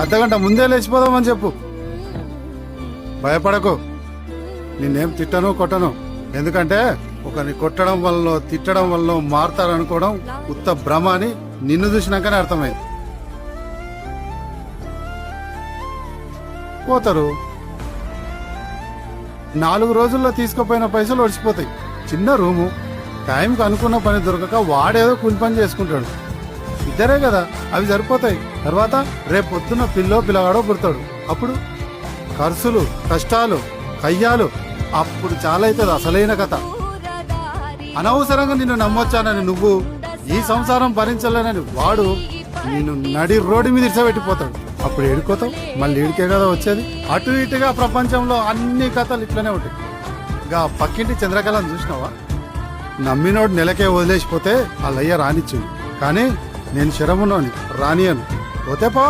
అర్ధగంట ముందే లేచిపోదామని చెప్పు. భయపడకు, నిన్నేం తిట్టను కొట్టను. ఎందుకంటే ఒకరిని కొట్టడం వల్ల తిట్టడం వల్ల మారుతారనుకోవడం ఉత్త భ్రమ అని నిన్ను చూసినాకనే అర్థమైంది. పోతారు, 4 రోజుల్లో తీసుకుపోయిన పైసలు ఒడిచిపోతాయి. చిన్న రూము, టైంకి అనుకున్న పని దొరకక వాడేదో కూలి పని చేసుకుంటాడు. ఇద్దరే కదా, అవి సరిపోతాయి. తర్వాత రేపు పొద్దున్న పిల్లగాడో పుడతాడు. అప్పుడు ఖర్చులు, కష్టాలు, కయ్యాలు, అప్పుడు చాలా అవుతుంది అసలైన కథ. అనవసరంగా నిన్ను నమ్మొచ్చానని నువ్వు, ఈ సంసారం భరించలేనని వాడు నిన్ను నడి రోడ్డు మీద ఇడిసబెట్టిపోతాడు. అప్పుడు ఏడుకోతావు, మళ్ళీ ఏడికే కదా వచ్చేది. అటు ఇటుగా ప్రపంచంలో అన్ని కథలు ఇట్లనే ఉంటాయి. ఇక పక్కింటి చంద్రకళను చూసినావా? నమ్మినోడు నెలకే వదిలేసిపోతే వాళ్ళయ్య రానిచ్చింది. కానీ నేను శరమునోని రానియను. పోతే పో.